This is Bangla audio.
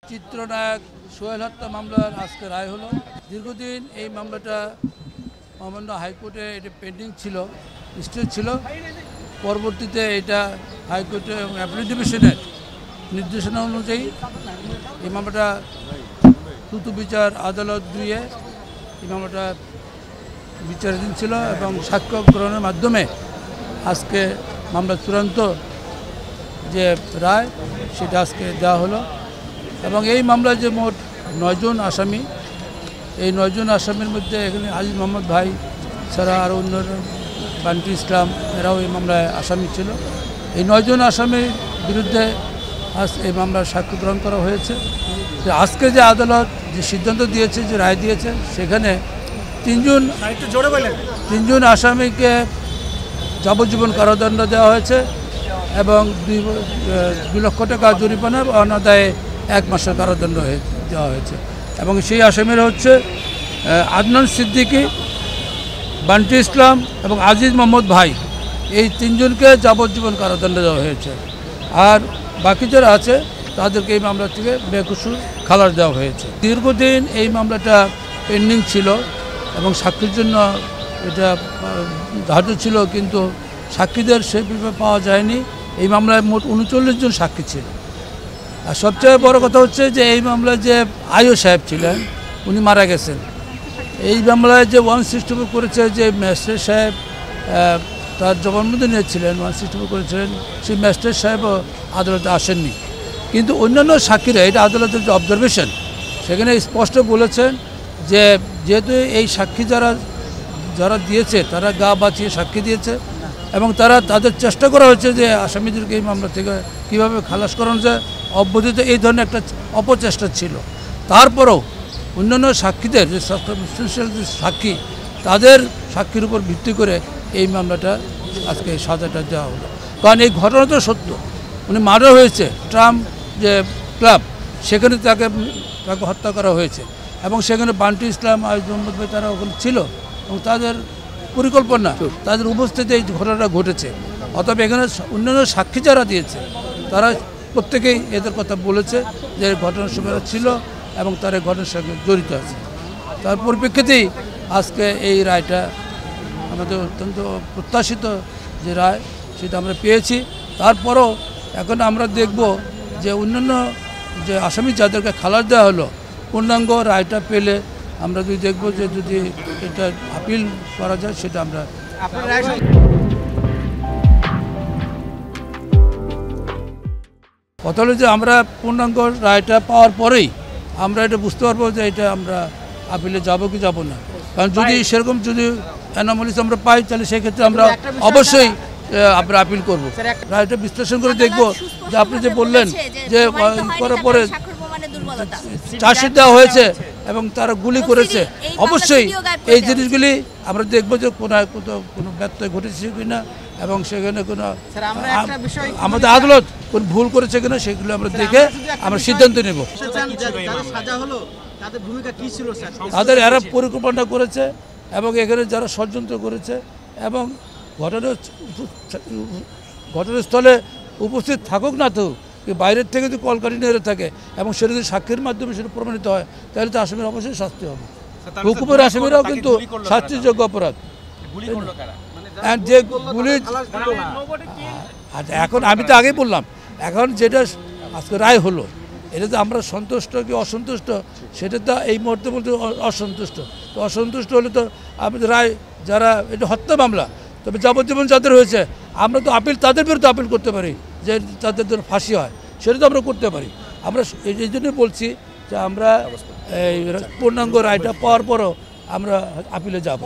চিত্রনায়ক সোহেল হত্যা মামলার আজকে রায় হলো। দীর্ঘদিন এই মামলাটা মহামান্য হাইকোর্টে এটা পেন্ডিং ছিল, স্টে ছিল। পরবর্তীতে এটা হাইকোর্টে অ্যাপিল ডিভিশনের নির্দেশনা অনুযায়ী এই মামলাটা দ্রুত বিচার আদালত 2-এ এই মামলাটা বিচারাধীন ছিল এবং সাক্ষ্য গ্রহণের মাধ্যমে আজকে মামলার চূড়ান্ত যে রায় সেটা আজকে দেওয়া হলো। এবং এই মামলায় যে মোট 9 জন আসামি, এই 9 জন আসামির মধ্যে এখানে আজিজ মোহাম্মদ ভাই ছাড়া আরও অন্য বান্টি ইসলাম এরাও এই মামলায় আসামি ছিল। এই 9 জন আসামির বিরুদ্ধে আজ এই মামলার সাক্ষ্য গ্রহণ করা হয়েছে। আজকে যে আদালত যে সিদ্ধান্ত দিয়েছে, যে রায় দিয়েছে, সেখানে 3 জন আসামিকে যাবজ্জীবন কারাদণ্ড দেওয়া হয়েছে এবং 2 লক্ষ টাকা জরিমানা অনাদায়ে 1 মাসের কারাদণ্ড দেওয়া হয়েছে। এবং সেই আসামিরা হচ্ছে আদনান সিদ্দিকী, বান্টি ইসলাম এবং আজিজ মোহাম্মদ ভাই। এই 3 জনকে যাবজ্জীবন কারাদণ্ড দেওয়া হয়েছে। আর বাকি যারা আছে তাদেরকে এই মামলা থেকে বেকসুর খালাস দেওয়া হয়েছে। দীর্ঘদিন এই মামলাটা পেন্ডিং ছিল এবং সাক্ষীর জন্য এটা ধার্য ছিল, কিন্তু সাক্ষীদের সেভাবে পাওয়া যায়নি। এই মামলায় মোট 39 জন সাক্ষী ছিল। আর সবচেয়ে বড় কথা হচ্ছে যে এই মামলায় যে আইও সাহেব ছিলেন উনি মারা গেছেন। এই মামলায় যে 164 করেছে, যে ম্যাজিস্ট্রেট সাহেব তার জবানবন্দি ছিলেন 164 করেছিলেন, সেই ম্যাজিস্ট্রেট সাহেবও আদালতে আসেননি। কিন্তু অন্যান্য সাক্ষীরা, এটা আদালতের যে অবজারভেশন, সেখানে স্পষ্ট বলেছেন যে যেহেতু এই সাক্ষী যারা দিয়েছে তারা গা বাঁচিয়ে সাক্ষী দিয়েছে এবং তাদের চেষ্টা করা হয়েছে যে আসামিদেরকে এই মামলা থেকে কীভাবে খালাস করানো যায়, অব্যাহত এই ধরনের একটা অপচেষ্টা ছিল। তারপরেও অন্যান্য সাক্ষীদের যে সাক্ষী, তাদের সাক্ষীর উপর ভিত্তি করে এই মামলাটা আজকে সাজাটা দেওয়া হলো। কারণ এই ঘটনা তো সত্য, উনি মার্ডার হয়েছে, ট্রাম্প যে ক্লাব সেখানে তাকে হত্যা করা হয়েছে এবং সেখানে বান্টি ইসলাম, আজিজ মোহাম্মদ ভাই তারা ওখানে ছিল এবং তাদের পরিকল্পনা, তাদের উপস্থিতিতে এই ঘটনাটা ঘটেছে। অতএব এখানে অন্যান্য সাক্ষী যারা দিয়েছে তারা প্রত্যেকেই এদের কথা বলেছে যে ঘটনার সময় ছিল এবং তারা ঘটনার সঙ্গে জড়িত আছে। তার পরিপ্রেক্ষিতেই আজকে এই রায়টা আমাদের অত্যন্ত প্রত্যাশিত যে রায়, সেটা আমরা পেয়েছি। তারপরও এখন আমরা দেখব যে অন্যান্য যে আসামি যাদেরকে খালাস দেওয়া হলো, পূর্ণাঙ্গ রায়টা পেলে আমরা যদি দেখব যে যদি এটা আপিল করা যায়, সেটা আমরা কথা হলো যে আমরা পূর্ণাঙ্গ রায়টা পাওয়ার পরেই আমরা এটা বুঝতে পারবো যে এটা আমরা আপিলে যাব কি যাব না। কারণ যদি সেরকম যদি অ্যানোমালিস আমরা পাই, তাহলে সেক্ষেত্রে আমরা অবশ্যই আমরা আপিল করব। রায়টা বিশ্লেষণ করে দেখব যে আপনি যে বললেন যে করার পরে চার্জশিট দেওয়া হয়েছে এবং তারা গুলি করেছে, অবশ্যই এই জিনিসগুলি আমরা দেখব যে কোনো ব্যত্যয় ঘটেছে কিনা এবং সেখানে কোনো আমাদের আদালত কোন ভুল করেছে কিনা সেগুলো আমরা দেখে আমরা সিদ্ধান্ত নেব। তাদের এরা পরিকল্পনা করেছে এবং এখানে যারা ষড়যন্ত্র করেছে এবং ঘটনাস্থলে উপস্থিত থাকুক না তো, বাইরের থেকে যদি কলকাঠি নিয়ে থাকে এবং সেটা যদি সাক্ষীর মাধ্যমে সেটা প্রমাণিত হয়, তাহলে তো আসামির অবশ্যই শাস্তি হবে। হুকুমের আসামিরাও কিন্তু শাস্তিযোগ্য অপরাধ। যে গুলি এখন আমি তো আগেই বললাম, এখন যেটা আজকে রায় হলো এটা তো আমরা সন্তুষ্ট কি অসন্তুষ্ট, সেটা তো এই মুহূর্তে বলতে অসন্তুষ্ট। তো অসন্তুষ্ট হলে তো আমাদের রায়, যারা এটা হত্যা মামলা, তবে যাবজ্জীবন যাদের হয়েছে আমরা তো আপিল, তাদের বিরুদ্ধে আপিল করতে পারি যে তাদের জন্য ফাঁসি হয়, সেটা তো আমরা করতে পারি। আমরা এই জন্যই বলছি যে আমরা এই পূর্ণাঙ্গ রায়টা পাওয়ার পরও আমরা আপিলে যাব।